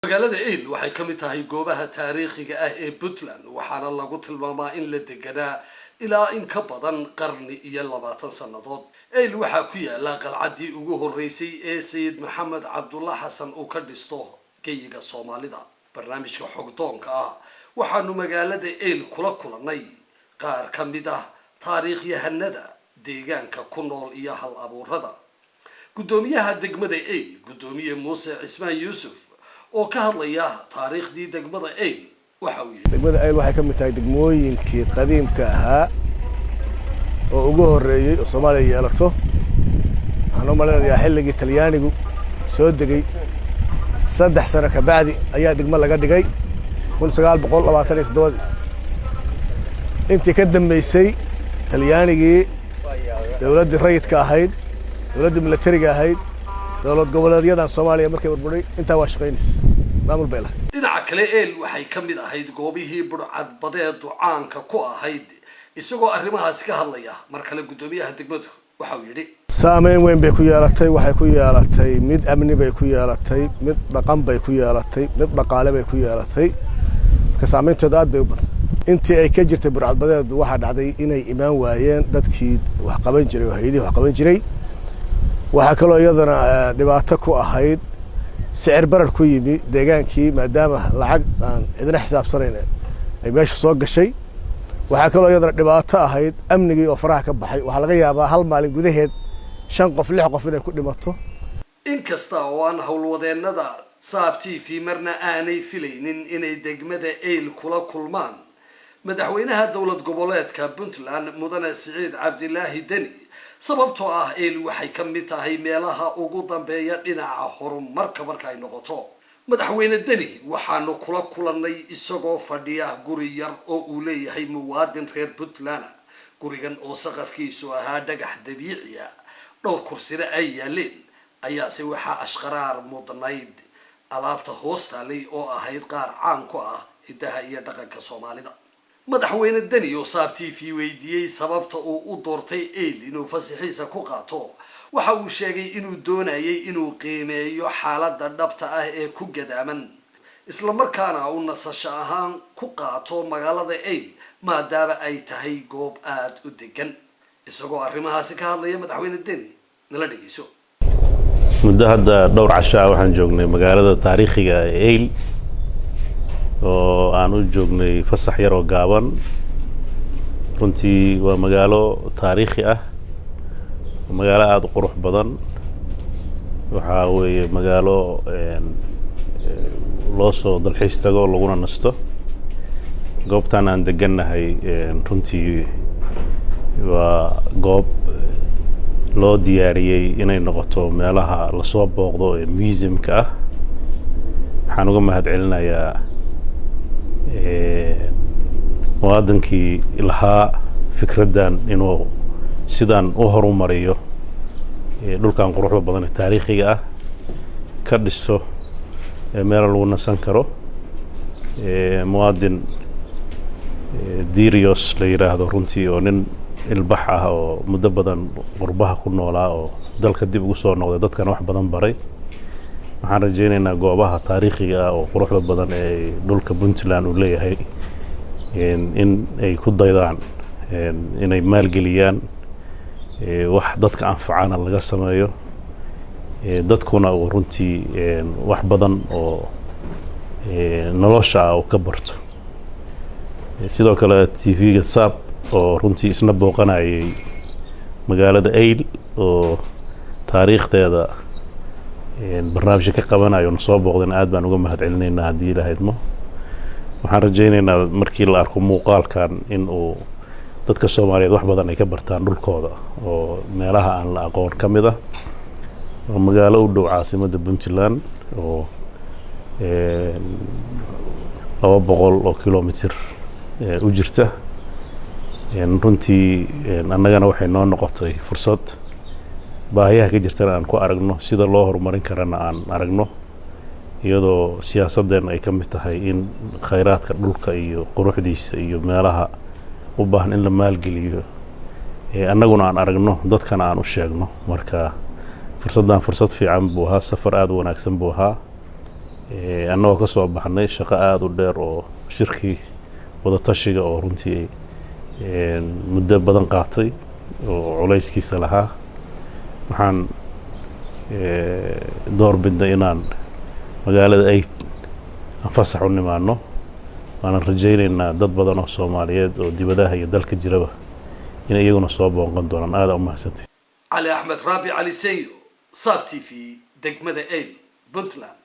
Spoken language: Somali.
magaalada Eyl waxay ka mid tahay goobaha taariikhiga ah ee Puntland waxaana lagu tilmaamaa in la deganaa ilaa in ka badan qarni iyo 20 sanadood. Eyl waxa ku yaala qalcadii ugu horeysay ee Sayid Maxamed Cabdulla Xasan uu ka dhisto geyiga Soomaalida. barnaamijka xogdoonka ah waxaanu magaalada Eyl kula kulanay qaar ka mid ah taariikhyahanada deegaanka ku nool iyo hal abuurada. gudoomiyaha degmada Eyl gudoomiye Muuse Cismaan Yuusuf oo ka hadlaya taariikhdii degmada Eyl waxa uu yiri degmada Eyl waxay ka mid tahay degmooyinkii qadiimka ahaa oo ugu horeeyay oo Soomaaliya yeelato. waxaan u maleynayaa xilligii Talyaanigu soo degay 3 sano ka bacdi ayaa degmo laga dhigay 1927. intii ka dambeysay Talyaanigii dawladda rayidka ahayd dawladda militariga ahayd dawlad goboleedyadan Soomaaliya markay burburay inta waa shaqeynaysa maamul beela. dhinaca kale Eyl waxay ka mid ahayd goobihii burcad badeed ducaanka ku ahayd isagoo arrimahaas ka hadlaya mar kale gudoomiyaha degmadu waxa uu yiri saameyn weyn bay ku yeelatay. waxay ku yeelatay mid amni bay ku yeelatay mid dhaqan bay ku yeelatay mid dhaqaale bay ku yeelatay ka saameynteedu aad bay u badan. intii ay ka jirtay burcad badeed waxa dhacday inay imaan waayeen dadkii wax qaban jiray oo hay'adihii wax qaban jiray. waxa kale oo iyadana dhibaato ku ahayd sicir barar ku yimi deegaankii maadaama lacag aan idin xisaabsanayn ay meesha soo gashay. waxa kale oo iyadana dhibaato ahayd amnigii oo faraha ka baxay. waxa laga yaabaa hal maalin gudaheed 5 qof 6 qof inay ku dhimato. inkasta oo aan howlwadeenada Saab TV marna aanay filaynin inay degmada Eyl kula kulmaan madaxweynaha dawlad goboleedka Puntland mudane Siciid Cabdilaahi Deni sababtoo ah Eyl waxay ka mid tahay meelaha ugu dambeeya dhinaca horumarka marka ay noqoto. madaxweyne Deni waxaanu kula kulanay isagoo fadhiya guri yar oo uu leeyahay muwaadin reer Puntland. gurigan oo saqafkiisu ahaa dhagax dabiici ah dhowr kursina ay yaaleen ayaase waxaa ashqaraar mudnayd alaabta hoostaalay oo ahayd qaar caan ku ah hidaha iyo dhaqanka Soomaalida. madaxweyne Deni oo Saab TV weydiiyay sababta uu u doortay Eyl inuu fasaxiisa ku qaato waxa uu sheegay inuu doonayay inuu qiimeeyo xaaladda dhabta ah ee ku gadaaman isla markaana uu nasasho ahaan ku qaato magaalada Eyl maadaama ay tahay goob aad u degan. isagoo arrimahaasi ka hadlaya madaxweyne Deni nala dhageyso. muddo hadda dhowr casho waxaan joognay magaalada taariikhiga ee Eyl oo aan u joognay fasax yar oo gaaban. runtii waa magaalo taariikhi ah magaalo aad u qurux badan. waxa weeye magaalo loo soo dalxiis tago laguna nasto. goobtan aan degannahay runtii waa goob loo diyaariyay inay noqoto meelaha la soo booqdo ee museumka ah. waxaan uga mahadcelinayaa muwaadinkii lahaa fikraddan inuu sidaan u horumariyo dhulkan quruxda badan ee taariikhiga ah ka dhiso meel lagu nasan karo. muwaadin Dirios la yiraahdo runtii oo nin ilbax ah oo muddo badan qurbaha ku noolaa oo dalka dib ugu soo noqday dadkana wax badan baray. waxaan rajaynaynaa goobaha taariikhiga ah oo quruxda badan ee dhulka Puntland uu leeyahay in ay ku daydaan inay maalgeliyaan wax dadka anfacana laga sameeyo dadkuna uu runtii wax badan oo nolosha uu ka barto. sidoo kale TV-ga Saab oo runtii isna booqanayay magaalada Eyl oo taariikhdeeda barnaamij ka qabanayo soo booqdeen aad baan uga mahadcelinaynaa haddii Ilaahaydmo. waxaan rajaynaynaa markii la arko muuqaalkan in uu dadka Soomaaliyeed wax badan ay ka bartaan dhulkooda oo meelaha aan la aqoon ka mid ah oo magaalo u dhow caasimadda Puntland oo 200 kilomitir u jirta. runtii annagana waxay noo noqotay fursad baahiyaha ka jirtana aan ku aragno sida loo horumarin karana aan aragno iyadoo siyaasadeen ay ka mid tahay in khayraadka dhulka iyo quruxdiisa iyo meelaha u baahan in la maalgeliyo annaguna aan aragno dadkana aan u sheegno. marka fursaddan fursad fiican buu ahaa safar aad u wanaagsan buu ahaa annagoo ka soo baxnay shaqo aada u dheer oo shirkii wada tashiga oo runtii muddo badan qaatay oo culayskiisa lahaa waxaan door bidnay inaan magaalada ay fasax u nimaano waan rajaynaynaa dad badan oo Soomaaliyeed oo dibadaha iyo dalka jiraba in iyaguna soo booqan doonaan aad u mahadsantahay علي أحمد رابي علي سيو صار تي في دقمة إيل بنتلاند